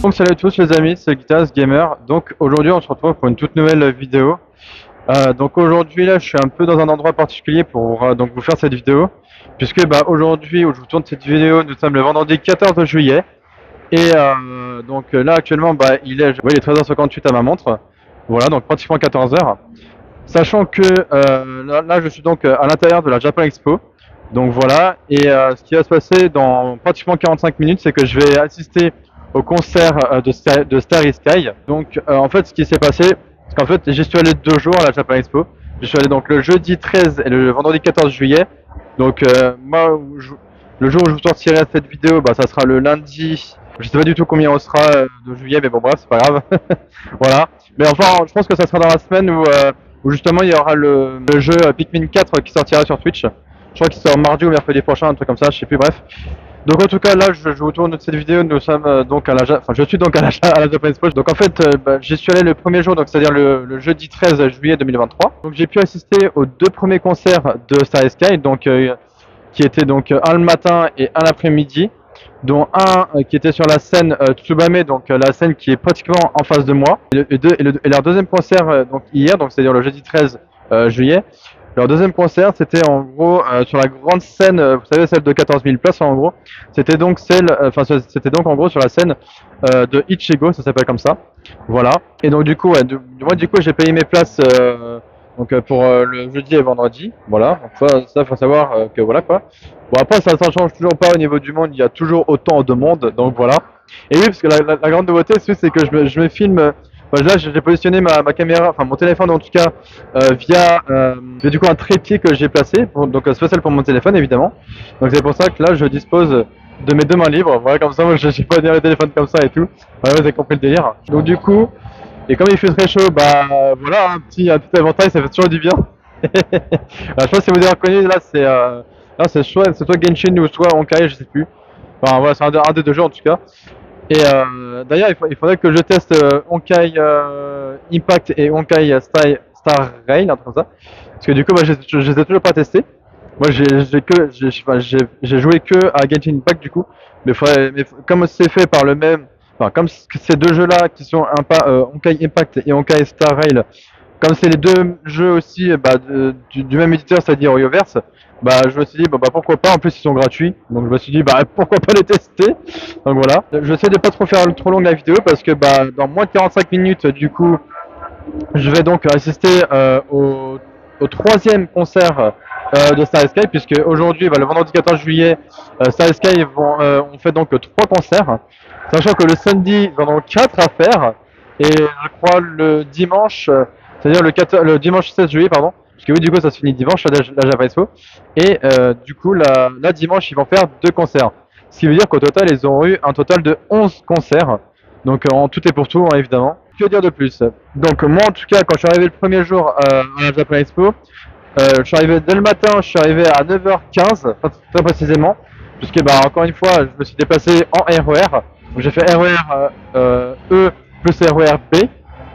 Donc salut à tous les amis, c'est Guitarist Gamer. Donc aujourd'hui on se retrouve pour une toute nouvelle vidéo. Donc aujourd'hui là je suis un peu dans un endroit particulier pour donc vous faire cette vidéo. Puisque aujourd'hui où je vous tourne cette vidéo, nous sommes le vendredi 14 juillet. Et donc là actuellement il est 13h58 à ma montre. Voilà, donc pratiquement 14h. Sachant que là je suis donc à l'intérieur de la Japan Expo. Donc voilà, et ce qui va se passer dans pratiquement 45 minutes, c'est que je vais assister au concert de Starry Sky. Donc en fait, ce qui s'est passé, c'est qu'en fait, j'y suis allé 2 jours à la Japan Expo. J'y suis allé donc le jeudi 13 et le vendredi 14 juillet. Donc le jour où je vous sortirai cette vidéo, ça sera le lundi. Je sais pas du tout combien on sera de juillet, mais bon bref, c'est pas grave. Voilà. Mais enfin, je pense que ça sera dans la semaine où justement il y aura le jeu Pikmin 4 qui sortira sur Twitch. Je crois qu'il sort mardi ou mercredi prochain, un truc comme ça, je sais plus, bref. Donc en tout cas là je vous tourne de cette vidéo, nous sommes donc à la je suis donc à la Japan Expo. Donc en fait j'y suis allé le premier jour, donc c'est-à-dire le jeudi 13 juillet 2023. Donc j'ai pu assister aux 2 premiers concerts de Starry Sky, donc qui étaient donc un le matin et un l'après-midi, dont un qui était sur la scène Tsubame, donc la scène qui est pratiquement en face de moi, et leur deuxième concert donc hier, donc c'est-à-dire le jeudi 13 juillet. Leur deuxième concert, c'était en gros sur la grande scène, vous savez, celle de 14 000 places en gros. C'était donc c'était donc en gros sur la scène de Ichigo, ça s'appelle comme ça. Voilà. Et donc du coup, moi du coup, j'ai payé mes places pour le jeudi et vendredi. Voilà. Donc ça faut savoir que voilà quoi. Bon après, ça change toujours pas au niveau du monde. Il y a toujours autant de monde. Donc voilà. Et oui, parce que la grande nouveauté, c'est que je me filme. Là, j'ai positionné ma caméra, enfin mon téléphone en tout cas, via du coup un trépied que j'ai placé, donc spécial pour mon téléphone évidemment. Donc c'est pour ça que là, je dispose de mes 2 mains libres. Voilà, comme ça, moi, je sais pas dire le téléphone comme ça et tout. Voilà, vous avez compris le délire. Donc du coup, et comme il fait très chaud, voilà, un petit avantage, ça fait toujours du bien. Je pense que si vous avez reconnu, là c'est soit Genshin ou soit Honkai, je sais plus. Enfin voilà, c'est un des 2 jeux en tout cas. Et d'ailleurs, il faudrait que je teste Honkai Impact et Honkai Star Rail, un truc comme ça. Parce que du coup, je les ai toujours pas testés. Moi, j'ai joué que à Genshin Impact du coup. Mais comme c'est fait par le même, enfin comme ces 2 jeux-là qui sont Honkai Impact et Honkai Star Rail, comme c'est les 2 jeux aussi du même éditeur, c'est-à-dire Hoyoverse, je me suis dit pourquoi pas, en plus ils sont gratuits, donc je me suis dit pourquoi pas les tester. Donc voilà, j'essaie de pas trop faire trop long la vidéo parce que dans moins de 45 minutes du coup je vais donc assister au 3e concert de Starry Sky, puisque aujourd'hui le vendredi 14 juillet Starry Sky on fait donc 3 concerts, sachant que le samedi ils en ont 4 à faire, et je crois le dimanche c'est-à-dire le dimanche 16 juillet, pardon, parce que oui, du coup, ça se finit dimanche, la Java Expo. Et du coup, là, dimanche, ils vont faire 2 concerts. Ce qui veut dire qu'au total, ils ont eu un total de 11 concerts. Donc, en tout et pour tout, hein, évidemment. Que dire de plus? Donc, moi, en tout cas, quand je suis arrivé le premier jour à la Japan Expo, je suis arrivé dès le matin, je suis arrivé à 9h15, très précisément. Puisque, encore une fois, je me suis déplacé en RER. Donc, j'ai fait RER E plus RER B.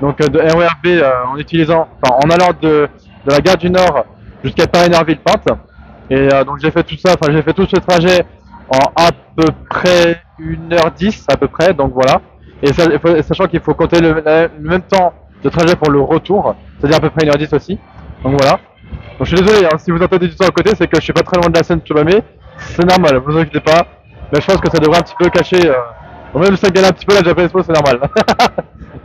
Donc de RER B en allant de la gare du Nord jusqu'à Paris-Nord-Villepinte. Et donc j'ai fait tout ça, j'ai fait tout ce trajet en à peu près 1h10 à peu près, donc voilà. Et sachant qu'il faut compter le même temps de trajet pour le retour, c'est-à-dire à peu près 1h10 aussi. Donc voilà. Donc je suis désolé, hein, si vous entendez du son à côté, c'est que je suis pas très loin de la scène Tsubame. C'est normal, vous inquiétez pas. Mais je pense que ça devrait un petit peu cacher, même si ça gagne un petit peu la Japan Expo, c'est normal.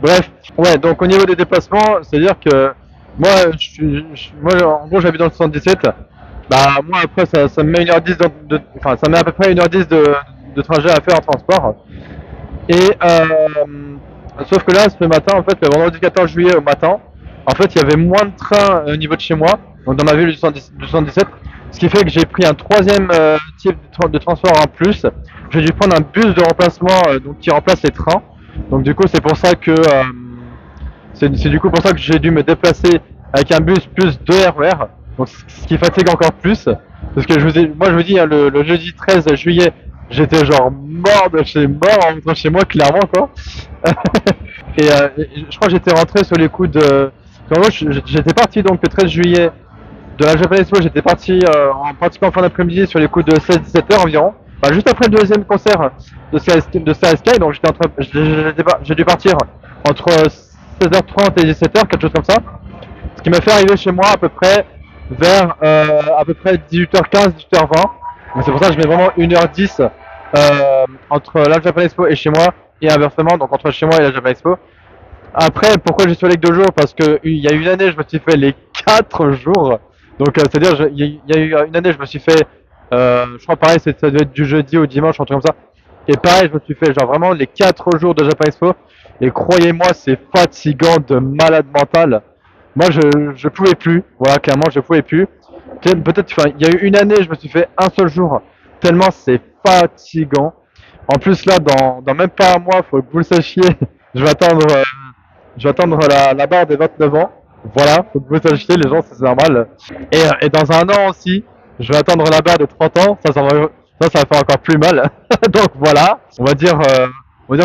Bref, ouais, donc au niveau des déplacements, c'est-à-dire que moi, en gros, j'habite dans le 77. Moi, après, ça me met 1h10 ça met à peu près 1h10 de trajet à faire en transport. Et sauf que là, ce matin, en fait, le vendredi 14 juillet au matin, en fait, il y avait moins de trains au niveau de chez moi, donc dans ma ville du 77, ce qui fait que j'ai pris un 3e type de transport en plus. J'ai dû prendre un bus de remplacement donc qui remplace les trains. Donc du coup, c'est pour ça que c'est du coup pour ça que j'ai dû me déplacer avec un bus plus 2 RER. Donc ce qui fatigue encore plus, parce que moi je vous dis, hein, le jeudi 13 juillet, j'étais genre mort en rentrant chez moi, clairement quoi. et je crois que j'étais rentré sur les coups de. En gros, j'étais parti donc le 13 juillet de la Japan Expo, j'étais parti en pratiquement fin d'après-midi sur les coups de 16-17 heures environ. bah, juste après le deuxième concert de Sky Sky, donc j'ai dû partir entre 16h30 et 17h, quelque chose comme ça. Ce qui m'a fait arriver chez moi à peu près vers à peu près 18h15, 18h20. Donc c'est pour ça que je mets vraiment 1h10 entre la Japan Expo et chez moi, et inversement, donc entre chez moi et la Japan Expo. Après, pourquoi j'ai fait les 2 jours? Parce que il y a une année, je me suis fait les 4 jours. Donc, c'est-à-dire, il y a eu une année, je me suis fait, je crois pareil, ça devait être du jeudi au dimanche, un truc comme ça. Et pareil, je me suis fait genre vraiment les 4 jours de Japan Expo. Et croyez-moi, c'est fatigant de malade mental. Moi, je pouvais plus. Voilà, clairement, je pouvais plus. Peut-être, enfin, il y a eu une année, je me suis fait un seul jour. Tellement c'est fatigant. En plus, là, dans même pas un mois, faut que vous le sachiez, je vais attendre, euh, je vais attendre la barre des 29 ans. Voilà, faut que vous sachiez, les gens, c'est normal. Et dans un an aussi, je vais attendre la barre des 30 ans. Ça va faire encore plus mal. Donc voilà, on va dire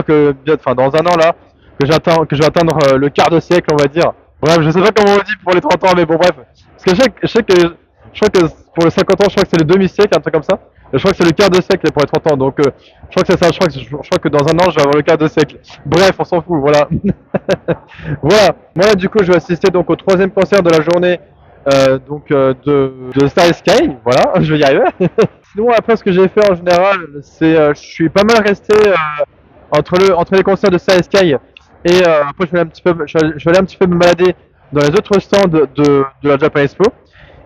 que, enfin, dans un an là, que je vais atteindre le quart de siècle, on va dire. Bref, je sais pas comment on dit pour les 30 ans, mais bon, bref. Parce que je crois que pour les 50 ans, je crois que c'est le demi-siècle, un truc comme ça. Et je crois que c'est le quart de siècle pour les 30 ans. Donc, je crois que c'est ça. Je crois que dans un an, je vais avoir le quart de siècle. Bref, on s'en fout. Voilà. Voilà. Moi, du coup, je vais assister donc au troisième concert de la journée de Star Sky. Voilà, je vais y arriver. Sinon, après, ce que j'ai fait en général, c'est je suis pas mal resté entre les concerts de Star Sky et après, je vais aller un petit peu me balader dans les autres stands de la Japan Expo.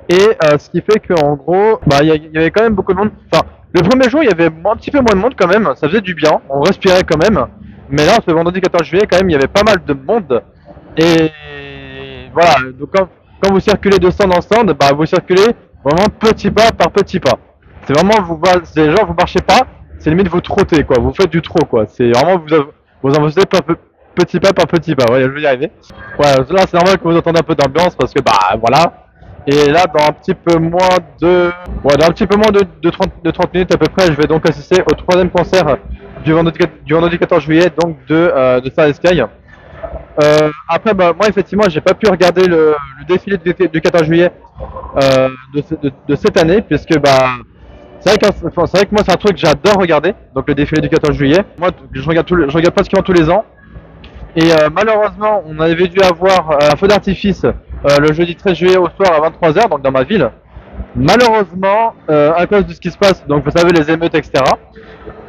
Et ce qui fait qu'en gros, bah, il y avait quand même beaucoup de monde. Enfin, le premier jour, il y avait un petit peu moins de monde quand même. Ça faisait du bien. On respirait quand même. Mais là, ce vendredi 14 juillet, quand même, il y avait pas mal de monde. Et voilà. Donc, quand vous circulez de stand en stand, bah, vous circulez vraiment petit pas par petit pas. C'est vraiment, c'est genre, vous marchez pas. C'est limite vous trottez, quoi. Vous faites du trot, quoi. C'est vraiment, vous avancez petit pas par petit pas. Ouais, je vais y arriver. Ouais, là, c'est normal que vous entendez un peu d'ambiance parce que, bah, voilà. Et là, dans un petit peu moins dans un petit peu moins de 30 minutes à peu près, je vais donc assister au troisième concert du vendredi 14 juillet, donc de Star Sky. Après, bah, moi, effectivement, j'ai pas pu regarder le défilé du 14 juillet de cette année, puisque, bah, c'est vrai que moi, c'est un truc que j'adore regarder, donc le défilé du 14 juillet. Moi, je regarde pratiquement tous les ans. Et malheureusement, on avait dû avoir un feu d'artifice le jeudi 13 juillet au soir à 23h, donc dans ma ville. Malheureusement, à cause de ce qui se passe, donc vous savez, les émeutes, etc.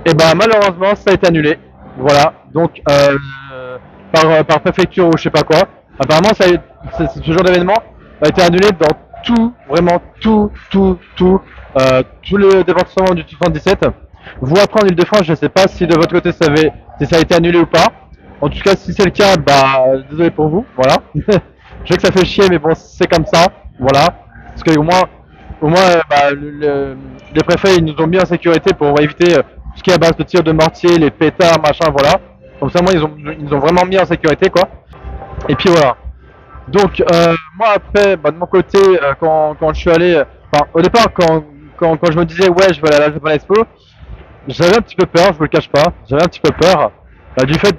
Et ben malheureusement, ça a été annulé. Voilà, donc par préfecture ou je sais pas quoi. Apparemment, ce genre d'événement a été annulé dans tout, vraiment tous les départements du 77. Vous après en Ile-de-France, je ne sais pas si de votre côté si ça a été annulé ou pas. En tout cas, si c'est le cas, bah désolé pour vous, voilà. Je sais que ça fait chier, mais bon, c'est comme ça, voilà. Parce que au moins, bah, les préfets, ils nous ont mis en sécurité pour éviter tout ce qui est à base de tirs de mortier, les pétards, machin, voilà. Comme ça, moi, ils nous ont vraiment mis en sécurité, quoi. Et puis voilà. Donc, moi, après, bah, de mon côté, quand je suis allé, enfin, au départ, quand je me disais, ouais, je vais aller à la Japan Expo, j'avais un petit peu peur, je vous le cache pas. J'avais un petit peu peur du fait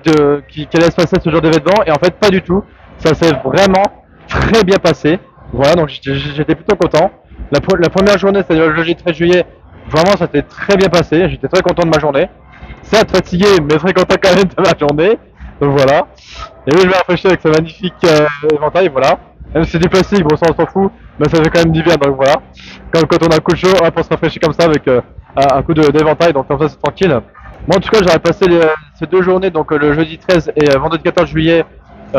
qu'il allait se passer ce genre d'événement, et en fait, pas du tout. Ça s'est vraiment très bien passé. Voilà, donc j'étais plutôt content. La première journée, c'est-à-dire le jeudi 13 juillet, vraiment, ça s'est très bien passé. J'étais très content de ma journée. Certes fatigué, mais très content quand même de ma journée. Donc voilà. Et oui, je vais rafraîchir avec ce magnifique éventail, voilà. Même si c'est du plastique, bon, ça on s'en fout, mais ça fait quand même du bien, donc voilà. Quand on a un coup de chaud, on se rafraîchir comme ça avec un coup d'éventail, donc comme ça c'est tranquille. Moi en tout cas, j'aurais passé ces 2 journées, donc le jeudi 13 et vendredi 14 juillet,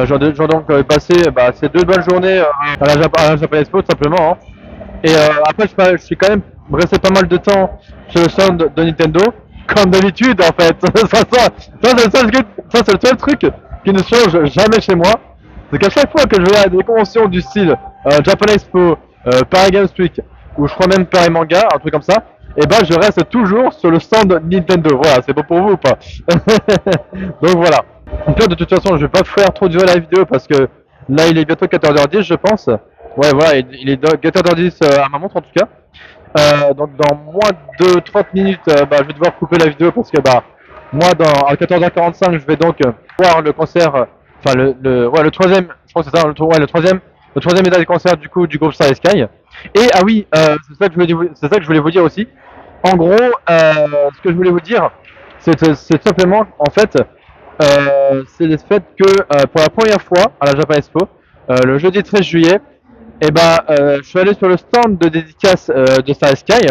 j'aurais donc passé bah, ces 2 bonnes journées à la Japan Expo, tout simplement. Hein. Et après, je suis quand même resté pas mal de temps sur le stand de Nintendo, comme d'habitude en fait. C'est le seul truc qui ne change jamais chez moi. C'est qu'à chaque fois que je vais à des conventions du style Japan Expo, Paris Games Week, ou je crois même Paris Manga, un truc comme ça, et ben je reste toujours sur le stand Nintendo. Voilà, c'est bon pour vous ou pas? Donc voilà. Donc là, de toute façon, je vais pas faire trop durer la vidéo parce que là, il est bientôt 14h10, je pense. Ouais, voilà, il est 14h10 à ma montre en tout cas. Donc dans moins de 30 minutes, bah, je vais devoir couper la vidéo parce que bah, moi, à 14h45, je vais donc voir le concert, enfin ouais, le troisième, je crois que c'est ça, ouais, le troisième médaille de concert du coup du groupe Star Sky. Et ah oui, c'est ça que je voulais vous dire aussi. En gros, ce que je voulais vous dire, c'est simplement, en fait, c'est le fait que pour la première fois à la Japan Expo, le jeudi 13 juillet, je suis allé sur le stand de dédicace de Star Sky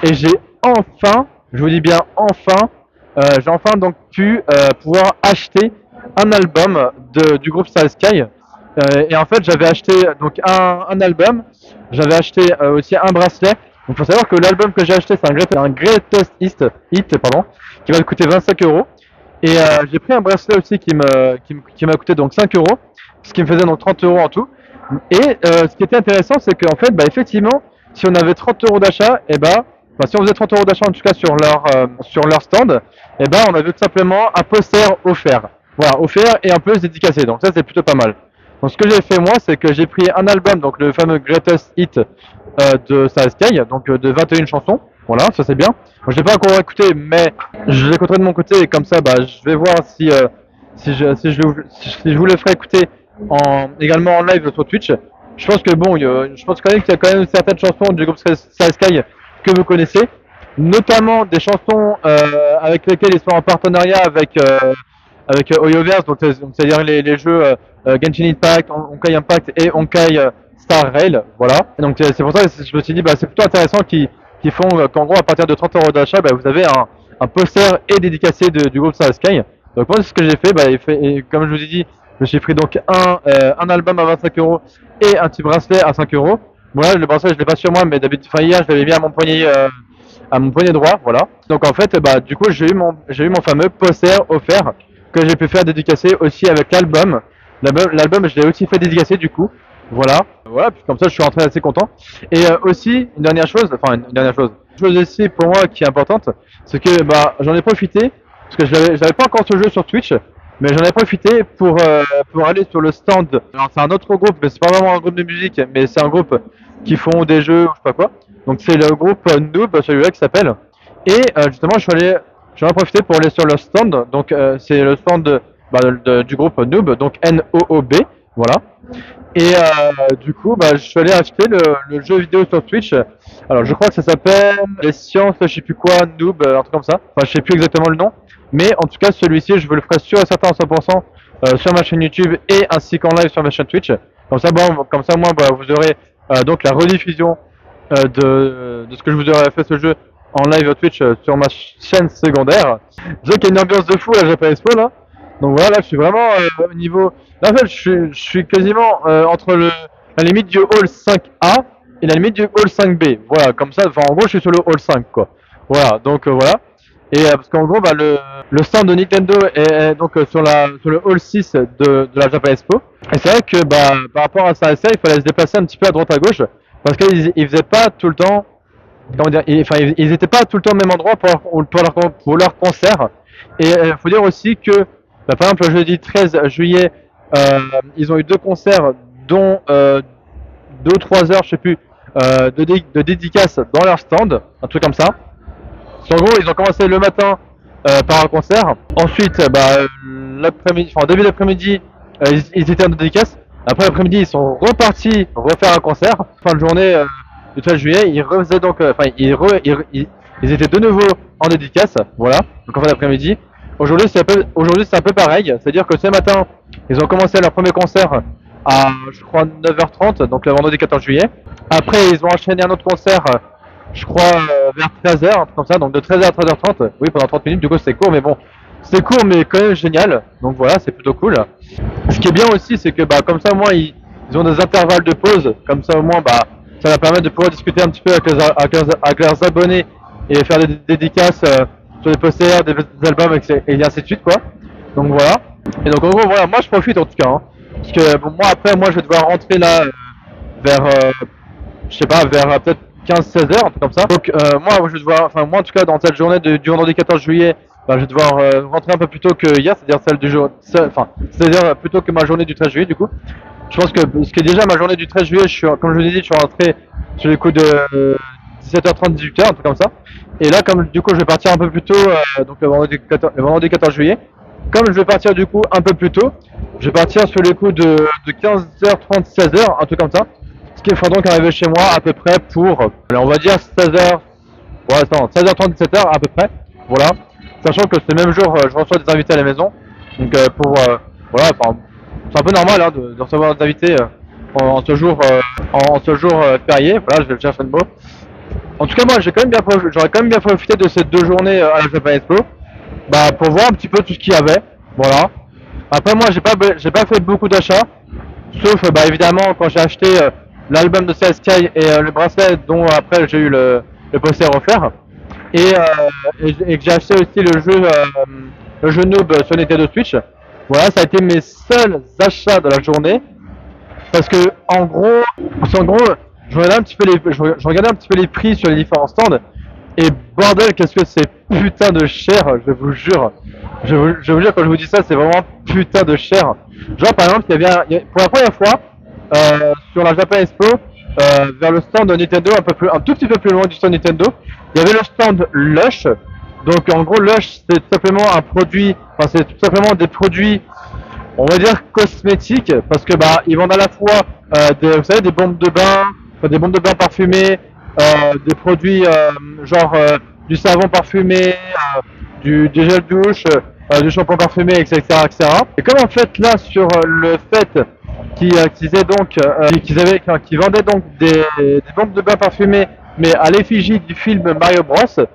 et j'ai enfin, je vous dis bien enfin, j'ai enfin donc pu pouvoir acheter un album du groupe Star Sky. Et en fait, j'avais acheté donc un album, j'avais acheté aussi un bracelet. Donc, il faut savoir que l'album que j'ai acheté, c'est un Greatest Hit, pardon, qui va coûter 25 euros. Et j'ai pris un bracelet aussi qui m'a coûté donc 5 euros, ce qui me faisait donc 30 euros en tout. Et ce qui était intéressant, c'est qu'en fait, effectivement, si on avait 30 euros d'achat, si on faisait 30 euros d'achat en tout cas sur leur stand, on avait tout simplement un poster offert. Voilà, offert et un peu dédicacé. Donc ça, c'est plutôt pas mal. Donc ce que j'ai fait moi, c'est que j'ai pris un album, donc le fameux Greatest Hit de Star Sky, donc de 21 chansons. Voilà, ça c'est bien. Je l'ai pas encore écouté, mais je l'écouterai de mon côté et comme ça, je vais voir si je vous le ferai écouter également en live sur Twitch. Je pense que bon, je pense quand même qu'il y a quand même certaines chansons du groupe Star Sky que vous connaissez, notamment des chansons avec lesquelles ils sont en partenariat avec Hoyoverse, donc c'est-à-dire les jeux Genshin Impact, Honkai Impact et Honkai Star Rail, voilà. Donc c'est pour ça que je me suis dit c'est plutôt intéressant qu'ils font qu'en gros à partir de 30 euros d'achat, vous avez un poster et dédicacé du groupe Star Sky. Donc moi c'est ce que j'ai fait, et comme je vous ai dit, je me suis pris donc un album à 25 euros et un petit bracelet à 5 euros. Voilà, le bracelet je l'ai pas sur moi, mais d'habitude, hier je l'avais mis à mon poignet droit, voilà. Donc en fait, du coup j'ai eu mon fameux poster offert que j'ai pu faire dédicacer aussi avec l'album. L'album je l'ai aussi fait dédicacer du coup, voilà. Voilà, puis comme ça je suis rentré assez content. Et aussi une dernière chose aussi pour moi qui est importante, c'est que j'en ai profité parce que j'avais pas encore ce jeu sur Twitch, mais j'en ai profité pour aller sur le stand. Alors c'est un autre groupe, mais c'est pas vraiment un groupe de musique, mais c'est un groupe qui font des jeux, je sais pas quoi. Donc c'est le groupe Noob, celui-là qui s'appelle. Et justement, j'en ai profité pour aller sur le stand. Donc c'est le stand du groupe Noob, donc Noob, voilà. Et du coup, je suis allé acheter le jeu vidéo sur Twitch. Alors, je crois que ça s'appelle Les Sciences, je sais plus quoi, Noob, un truc comme ça. Enfin, je sais plus exactement le nom. Mais en tout cas, celui-ci, je vous le ferai sûr et certain à 100% sur ma chaîne YouTube et ainsi qu'en live sur ma chaîne Twitch. Comme ça, moi, vous aurez donc la rediffusion de ce que je vous aurais fait ce jeu en live Twitch sur ma chaîne secondaire. Je vois qu'il y a une ambiance de fou à Japan Expo là. Donc voilà, là je suis vraiment au niveau. Là en fait, je suis quasiment entre la limite du hall 5A et la limite du hall 5B. Voilà, comme ça, enfin en gros je suis sur le hall 5 quoi. Voilà, donc voilà. Et parce qu'en gros, le stand de Nintendo est donc sur le hall 6 de la Japan Expo. Et c'est vrai que par rapport à ça, il fallait se déplacer un petit peu à droite à gauche parce qu'ils faisaient pas tout le temps, comment dire, ils étaient pas tout le temps au même endroit pour leur concert. Et il faut dire aussi que, par exemple, le jeudi 13 juillet, ils ont eu deux concerts, dont 2 ou 3 heures, je sais plus, de dédicaces dans leur stand, un truc comme ça. En gros, ils ont commencé le matin par un concert. Ensuite, l'après-midi, enfin début d'après-midi, ils étaient en dédicace. Après l'après-midi, ils sont repartis refaire un concert. Fin de journée du 13 juillet, ils refaisaient donc, ils étaient de nouveau en dédicace. Voilà, donc en fin d'après-midi. Aujourd'hui, c'est un peu pareil. C'est-à-dire que ce matin, ils ont commencé leur premier concert à, je crois, 9h30, donc le vendredi 14 juillet. Après, ils ont enchaîné un autre concert je crois vers 13h, un truc comme ça, donc de 13h à 13h30, oui pendant 30 minutes, du coup c'est court mais bon, c'est court mais quand même génial, donc voilà c'est plutôt cool. Ce qui est bien aussi c'est que comme ça au moins ils ont des intervalles de pause, comme ça au moins ça va permettre de pouvoir discuter un petit peu avec leurs abonnés et faire des dédicaces sur des posters, des albums et ainsi de suite quoi, donc voilà. Et donc en gros voilà, moi je profite en tout cas, hein, parce que moi je vais devoir rentrer là vers je sais pas, vers peut-être 15-16 heures, un truc comme ça. Donc moi en tout cas dans cette journée du vendredi 14 juillet, je vais devoir rentrer un peu plus tôt que hier, c'est-à-dire celle du jour, c'est-à-dire plutôt que ma journée du 13 juillet du coup. Je pense que ce qui est déjà ma journée du 13 juillet, comme je vous ai dit, je suis rentré sur les coups de 17h30, 18h, un truc comme ça. Et là, comme du coup je vais partir un peu plus tôt, donc le vendredi 14 juillet, comme je vais partir du coup un peu plus tôt, je vais partir sur les coups de 15h30, 16h, un truc comme ça. Ce qui me fera donc arriver chez moi à peu près pour, on va dire 16h, Pour l'instant, 16h30, 17h à peu près. Voilà. Sachant que ce même jour, je reçois des invités à la maison. Donc voilà, enfin, c'est un peu normal hein, de recevoir des invités en ce jour, en ce jour férié. Voilà, je vais le chercher le mot. En tout cas, moi, j'aurais quand même bien profité de ces 2 journées à la Japan Expo, bah, pour voir un petit peu tout ce qu'il y avait. Voilà. Après, moi, j'ai pas fait beaucoup d'achats, sauf, bah, évidemment, quand j'ai acheté l'album de CSK et le bracelet dont après j'ai eu le poster offert. Et que j'ai acheté aussi le jeu Noob sur Nintendo Switch. Voilà, ça a été mes seuls achats de la journée. Parce que en gros, je regardais un petit peu les prix sur les différents stands. Et bordel, qu'est-ce que c'est putain de cher, je vous jure. Je vous jure, quand je vous dis ça, c'est vraiment putain de cher. Genre, par exemple, pour la première fois, sur la Japan Expo, vers le stand de Nintendo, un tout petit peu plus loin du stand Nintendo, il y avait le stand Lush. Donc, en gros, Lush, c'est tout simplement un produit, enfin, c'est tout simplement des produits, on va dire cosmétiques, parce que bah ils vendent à la fois vous savez, des bombes de bain, enfin, des bombes de bain parfumées, des produits genre du savon parfumé, du gel douche, du shampoing parfumé, etc., etc. Et comme en fait là sur le fait qu'ils vendaient donc des bombes de bain parfumées, mais à l'effigie du film Mario Bros,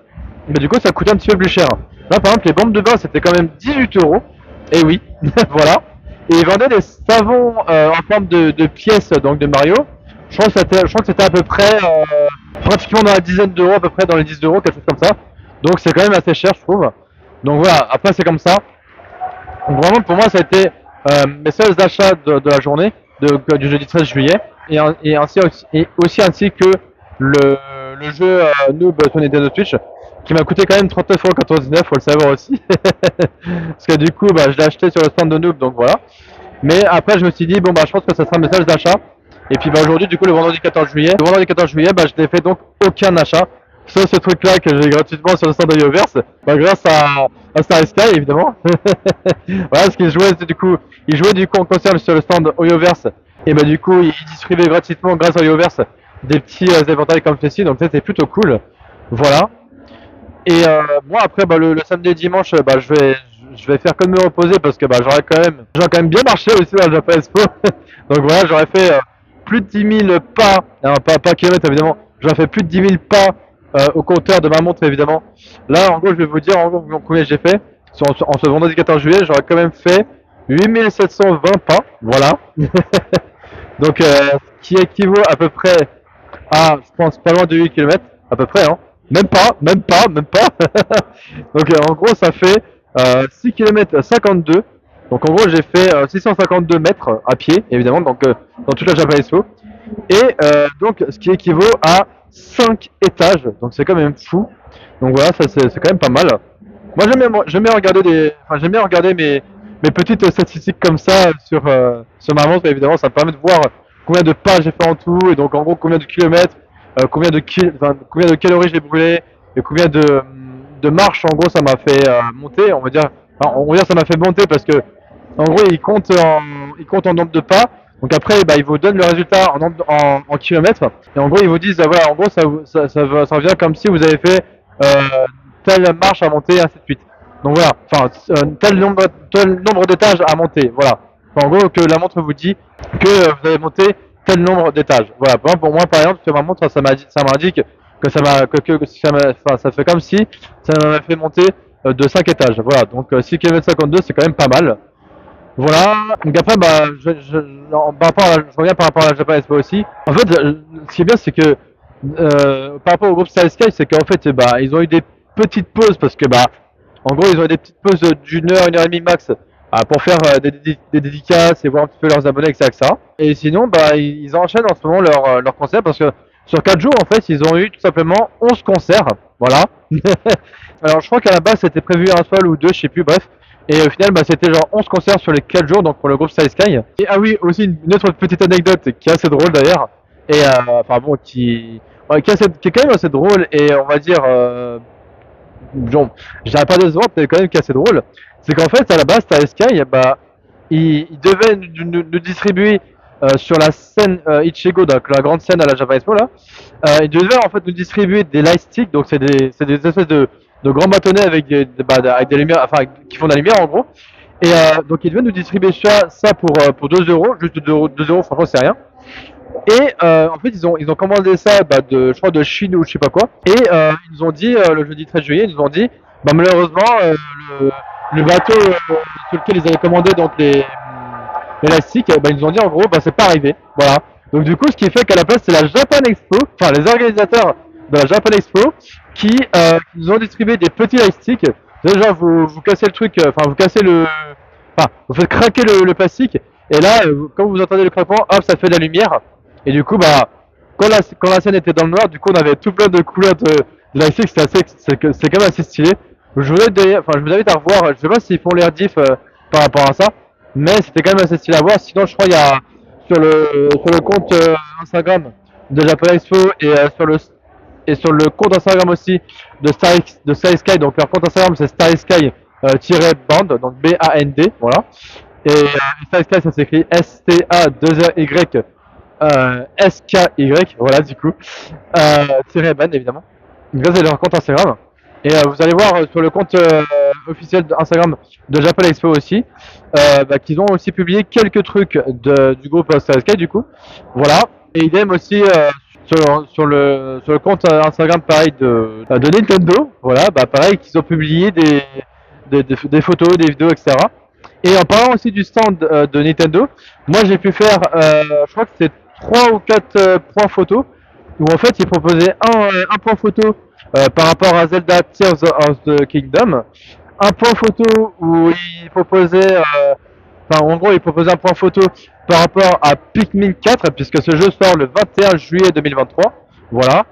mais du coup ça coûtait un petit peu plus cher. Là par exemple les bombes de bain c'était quand même 18 euros. Et oui, voilà. Et ils vendaient des savons en forme de pièces donc de Mario. Je crois que c'était à peu près pratiquement dans la dizaine d'euros, à peu près dans les 10 euros, quelque chose comme ça. Donc c'est quand même assez cher, je trouve. Donc voilà, après c'est comme ça. Donc vraiment pour moi ça a été mes seuls achats de la journée du jeudi 13 juillet. Et aussi que le jeu Noob sur Nintendo Switch qui m'a coûté quand même 39,99€, faut le savoir aussi. Parce que du coup bah, je l'ai acheté sur le stand de Noob, donc voilà. Mais après, je me suis dit, bon, bah, je pense que ça sera mes seuls achats. Et puis, bah, aujourd'hui, du coup, le vendredi 14 juillet, bah, je n'ai fait donc aucun achat. Sauf ce truc-là que j'ai gratuitement sur le stand de Yoverse. Bah, grâce à Star Sky, évidemment. Voilà, parce il jouait du coup en concert sur le stand Oyoverse. Et bah, du coup, il distribuait gratuitement, grâce à Oyoverse, des petits éventails comme ceci. Donc, c'était plutôt cool. Voilà. Et moi après bah, le samedi et dimanche bah, je vais faire que de me reposer parce que bah, j'aurais quand même bien marché aussi dans le Japan Expo. Donc voilà, j'aurais fait plus de 10 000 pas, alors, pas kilomètres évidemment, j'aurais fait plus de 10 000 pas au compteur de ma montre évidemment. Là en gros je vais vous dire en gros combien j'ai fait. En ce vendredi 14 juillet j'aurais quand même fait 8720 pas, voilà. Donc ce qui équivaut à peu près à, je pense, pas loin de 8 kilomètres à peu près, hein. Même pas. Donc en gros, ça fait 6 km 52. Donc en gros, j'ai fait 652 mètres à pied, évidemment, donc dans toute la Japan Expo. Et donc, ce qui équivaut à 5 étages. Donc c'est quand même fou. Donc voilà, ça c'est quand même pas mal. Moi, j'aime bien regarder mes petites statistiques comme ça sur ma montre. Évidemment, ça me permet de voir combien de pas j'ai fait en tout, et donc en gros combien de kilomètres, combien de calories j'ai brûlé, et combien de marches en gros ça m'a fait monter. On va dire ça m'a fait monter parce que en gros il compte en nombre de pas. Donc après, bah, ils vous donnent le résultat en kilomètres. Et en gros, ils vous disent, voilà, en gros, ça revient comme si vous avez fait telle marche à monter, ainsi de suite. Donc voilà, enfin, tel nombre d'étages à monter, voilà. Enfin, en gros, que la montre vous dit que vous avez monté tel nombre d'étages. Voilà, pour moi, par exemple, sur ma montre, ça m'indique que ça fait comme si ça m'a fait monter de 5 étages. Voilà, donc 6 km 52, c'est quand même pas mal. Voilà, donc après, bah, je reviens par rapport à la Japan Expo aussi. En fait, ce qui est bien, c'est que par rapport au groupe Star Sky, c'est qu'en fait, bah, ils ont eu des petites pauses parce que, bah, en gros, ils ont eu des petites pauses d'une heure et demie max pour faire des dédicaces et voir un petit peu leurs abonnés, etc. Et sinon, bah, ils enchaînent en ce moment leurs concerts parce que sur 4 jours, en fait, ils ont eu tout simplement 11 concerts. Voilà. Alors, je crois qu'à la base, c'était prévu un seul ou deux, je sais plus, bref. Et au final, bah, c'était genre 11 concerts sur les 4 jours, donc pour le groupe Sky Sky. Et ah oui, aussi une autre petite anecdote qui est assez drôle d'ailleurs. Et enfin bon, ouais, qui est quand même assez drôle et on va dire, genre, je dirais pas décevante, mais quand même qui est assez drôle. C'est qu'en fait, à la base, Sky Sky, bah, il devait nous distribuer sur la scène Ichigo, donc la grande scène à la Japan Expo là. Ils devaient en fait nous distribuer des light sticks, donc c'est des espèces de grands bâtonnets avec avec des lumières, enfin qui font de la lumière en gros. Et donc ils devaient nous distribuer ça pour 2 euros, juste 2 euros, 2 euros, franchement c'est rien. Et en fait ils ont commandé ça je crois de Chine ou je sais pas quoi. Et ils nous ont dit le jeudi 13 juillet, ils nous ont dit malheureusement le bateau sur lequel ils avaient commandé donc l'élastique, ils nous ont dit en gros c'est pas arrivé. Voilà. Donc du coup ce qui fait qu'à la place c'est la Japan Expo, enfin les organisateurs de la Japan Expo qui nous ont distribué des petits élastiques. Déjà vous cassez le truc, enfin vous cassez enfin vous faites craquer le plastique et là quand vous entendez le craquement, hop ça fait de la lumière et du coup quand la scène était dans le noir, du coup on avait tout plein de couleurs de l'élastique, c'est quand même assez stylé. Je vous invite à revoir, je sais pas s'ils font l'air diff par rapport à ça, mais c'était quand même assez stylé à voir. Sinon, je crois il y a sur le compte Instagram de Japan Expo et sur le compte Instagram aussi de Starry Sky. Donc leur compte Instagram c'est Starry Sky band, donc B-A-N-D, voilà. Et Starry Sky ça s'écrit S-T-A-2-R-Y S-K-Y, voilà du coup. Band évidemment. Donc ça c'est leur compte Instagram. Et vous allez voir sur le compte officiel Instagram de Japan Expo aussi, qu'ils ont aussi publié quelques trucs du groupe Starry Sky du coup. Voilà. Et idem aussi sur le compte Instagram pareil de Nintendo. Voilà, pareil qu'ils ont publié des photos, des vidéos, etc. Et en parlant aussi du stand de Nintendo, moi j'ai pu faire, je crois que c'est 3 ou 4 points photos où en fait ils proposaient un point photo par rapport à Zelda Tears of the Kingdom, un point photo où ils proposaient, en gros ils proposaient un point photo par rapport à Pikmin 4 puisque ce jeu sort le 21 juillet 2023, voilà.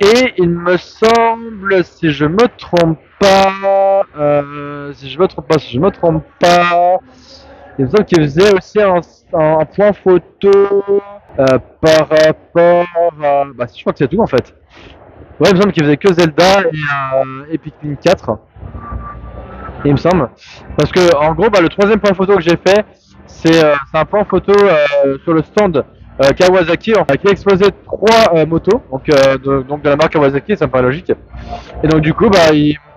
Et il me semble, si je me trompe pas, il me semble qu'il faisait aussi un point photo par rapport à, je crois que c'est tout en fait. Ouais, il me semble qu'il faisait que Zelda et Pikmin 4, il me semble. Parce que en gros, le troisième point photo que j'ai fait, c'est un point photo sur le stand Kawasaki, enfin, qui exposait 3 motos, donc de la marque Kawasaki, ça me paraît logique. Et donc du coup,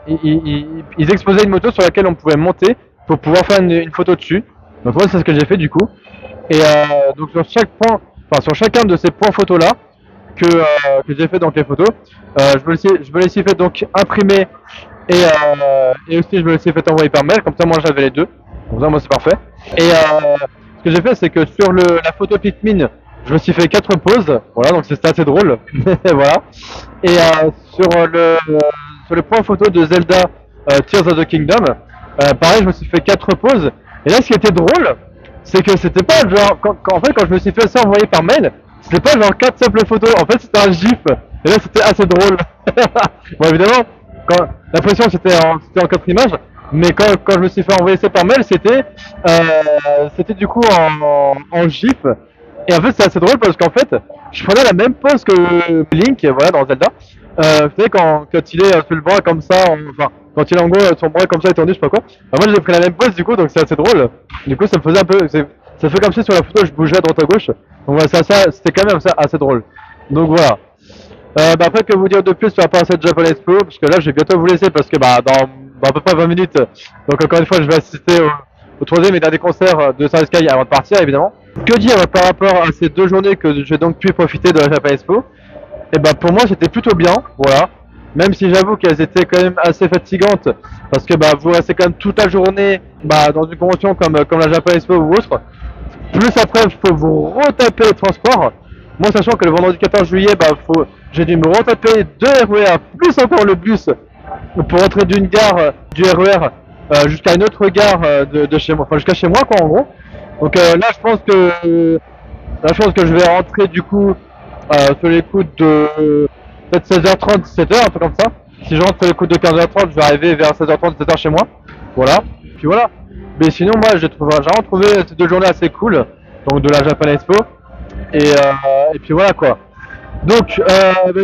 ils exposaient une moto sur laquelle on pouvait monter pour pouvoir faire une photo dessus. Donc moi, c'est ce que j'ai fait du coup. Et donc sur chaque point, enfin sur chacun de ces points photos là que j'ai fait dans les photos, je me les ai fait donc imprimer et aussi je me les ai fait envoyer par mail. Comme ça, moi j'avais les deux. Donc ça, moi c'est parfait. Et ce que j'ai fait, c'est que sur la photo Pikmin, je me suis fait 4 poses. Voilà, donc c'était assez drôle. Voilà. Et sur le point photo de Zelda Tears of the Kingdom, pareil, je me suis fait 4 poses. Et là, ce qui était drôle, c'est que c'était pas genre en fait quand je me suis fait ça envoyer par mail, c'était pas genre 4 simples photos. En fait, c'était un gif. Et là, c'était assez drôle. Bon, évidemment, l'impression c'était en 4 images. Mais quand je me suis fait envoyer ça par mail, c'était du coup en gif. Et en fait, c'est assez drôle parce qu'en fait, je prenais la même pose que Link, voilà, dans Zelda. Vous savez, quand il est sur le bras comme ça, enfin, quand il est en gros, son bras comme ça étendu, je sais pas quoi. Moi, j'ai pris la même pose du coup, donc c'est assez drôle. Du coup, ça me faisait un peu, ça fait comme si sur la photo, je bougeais à droite à gauche. Donc voilà, c'était quand même assez drôle. Donc voilà. Après, que vous dire de plus par rapport à cette Japan Expo, parce que là, je vais bientôt vous laisser parce que dans à peu près 20 minutes, donc encore une fois, je vais assister au troisième et dernier concert de Starry Sky avant de partir, évidemment. Que dire par rapport à ces 2 journées que j'ai donc pu profiter de la Japan Expo? Et pour moi, c'était plutôt bien, voilà. Même si j'avoue qu'elles étaient quand même assez fatigantes, parce que vous restez quand même toute la journée dans une convention comme la Japan Expo ou autre. Plus après, il faut vous retaper les transports. Moi, sachant que le vendredi 14 juillet, j'ai dû me retaper 2 RER, plus encore le bus, pour rentrer d'une gare du RER jusqu'à une autre gare de chez moi, enfin jusqu'à chez moi, quoi, en gros. Donc là, je pense que je vais rentrer du coup sur les coups de peut-être 16h30, 17h, un peu comme ça. Si je rentre sur les coups de 15h30, je vais arriver vers 16h30, 17h chez moi. Voilà. Puis voilà. Mais sinon, moi, j'ai vraiment trouvé ces 2 journées assez cool. Donc de la Japan Expo. Et puis voilà quoi. Donc,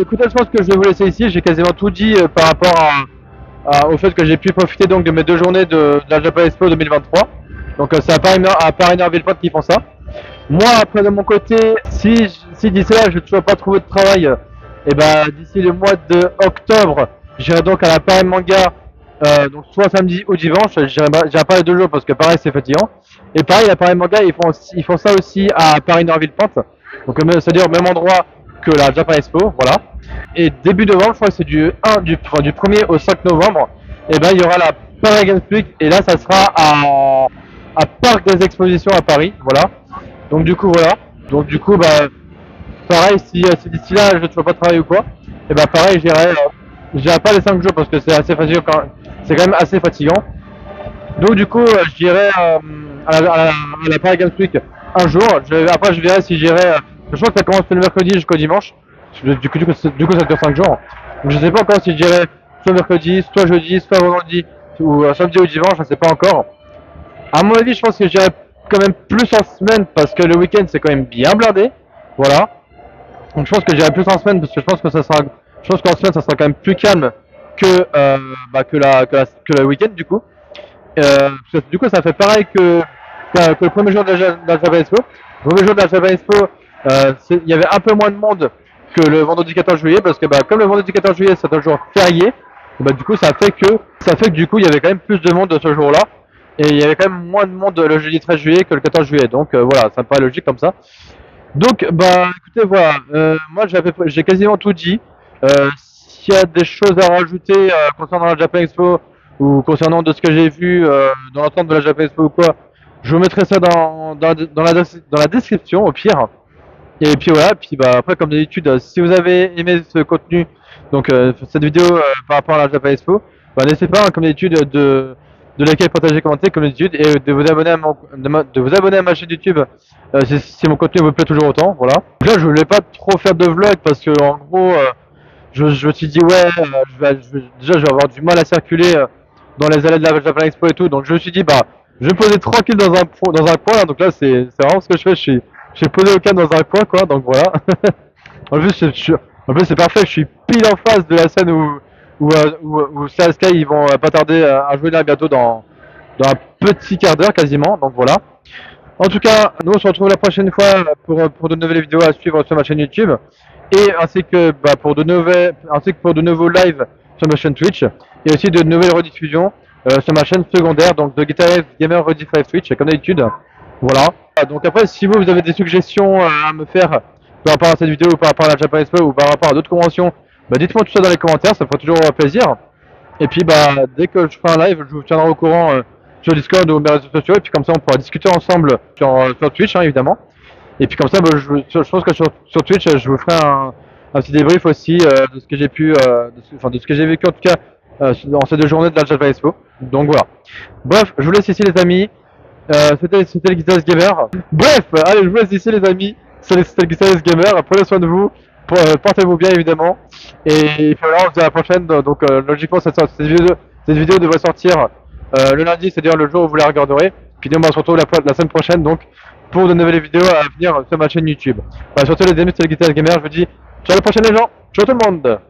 écoutez, je pense que je vais vous laisser ici. J'ai quasiment tout dit par rapport au fait que j'ai pu profiter donc de mes 2 journées de la Japan Expo 2023. Donc c'est à Paris Nerville Pointe qui font ça. Moi, après de mon côté, si d'ici là je n'ai toujours pas trouvé de travail, et ben d'ici le mois de octobre, j'irai donc à la Paris Manga, donc soit samedi ou dimanche, j'irai pas les 2 jours parce que pareil c'est fatigant. Et pareil, la Paris Manga, ils font ça aussi à Paris Nord-Ville-Pente, donc c'est-à-dire au même endroit que la Japan Expo, voilà. Et début novembre, je crois que c'est du 1er au 5 novembre, et ben il y aura la Paris Games Week, et là ça sera à Parc des Expositions à Paris, voilà. Donc du coup voilà. Donc du coup bah pareil si d'ici là je ne trouve pas de travail ou quoi, et bah pareil j'irai pas les 5 jours parce que c'est assez fatigant c'est quand même assez fatigant. Donc du coup j'irai à la Paris Games Week un jour. Après je verrai si j'irai. Je crois que ça commence le mercredi jusqu'au dimanche. Du coup ça dure 5 jours. Donc je sais pas encore si j'irai soit mercredi, soit jeudi, soit vendredi ou samedi ou dimanche, je sais pas encore. À mon avis, je pense que j'irai quand même plus en semaine parce que le week-end c'est quand même bien blindé. Voilà. Donc je pense que j'irai plus en semaine parce que je pense qu'en semaine ça sera quand même plus calme que le week-end du coup. Du coup ça fait pareil que le premier jour de la Japan Expo. Le premier jour de la Japan Expo, il y avait un peu moins de monde que le vendredi 14 juillet parce que comme le vendredi 14 juillet c'est un jour férié, du coup ça fait que du coup il y avait quand même plus de monde ce jour-là. Et il y avait quand même moins de monde le jeudi 13 juillet que le 14 juillet. Donc voilà, ça me paraît logique comme ça. Donc écoutez voilà, moi j'ai quasiment tout dit. S'il y a des choses à rajouter concernant la Japan Expo ou concernant de ce que j'ai vu dans l'ensemble de la Japan Expo ou quoi, je vous mettrai ça dans la description au pire. Et puis voilà, puis après comme d'habitude, si vous avez aimé ce contenu, donc cette vidéo par rapport à la Japan Expo, n'hésitez pas comme d'habitude de liker, partager, commenter comme d'habitude et de vous abonner de vous abonner à ma chaîne YouTube si mon contenu vous plaît toujours autant, voilà. Là je voulais pas trop faire de vlog parce que en gros je me suis dit ouais déjà je vais avoir du mal à circuler dans les allées de la Japan Expo et tout, donc je me suis dit je vais me poser tranquille dans un coin là, donc là c'est vraiment ce que je fais, je suis posé au calme dans un coin quoi, donc voilà. En plus, en plus c'est parfait, je suis pile en face de la scène où CSK ils vont pas tarder à jouer là bientôt dans un petit quart d'heure quasiment, donc voilà. En tout cas, nous on se retrouve la prochaine fois pour de nouvelles vidéos à suivre sur ma chaîne YouTube et ainsi que pour de nouveaux lives sur ma chaîne Twitch et aussi de nouvelles rediffusions sur ma chaîne secondaire, donc de Guitar Gamer Rediff Live Twitch comme d'habitude. Voilà. Donc après, si vous avez des suggestions à me faire par rapport à cette vidéo ou par rapport à la Japan Expo ou par rapport à d'autres conventions, dites-moi tout ça dans les commentaires, ça me fera toujours plaisir. Et puis dès que je ferai un live, je vous tiendrai au courant sur Discord ou mes réseaux sociaux, et puis comme ça on pourra discuter ensemble sur Twitch hein, évidemment. Et puis comme ça je pense que sur Twitch je vous ferai un petit débrief aussi de ce que j'ai pu de ce que j'ai vécu en tout cas dans ces 2 journées de la Japan Expo. Donc voilà. Bref, je vous laisse ici les amis. C'était le Guitarist Gamer. Bref, allez, je vous laisse ici les amis. C'était le Guitarist Gamer. Prenez soin de vous. Portez-vous bien évidemment. Et puis voilà, on se dit à la prochaine. Donc logiquement cette vidéo devrait sortir le lundi, c'est-à-dire le jour où vous la regarderez. Puis nous on se retrouve la semaine prochaine donc pour de nouvelles vidéos à venir sur ma chaîne YouTube. Surtout les amis, c'était le Guitarist Gamer. Je vous dis ciao à la prochaine les gens. Ciao tout le monde.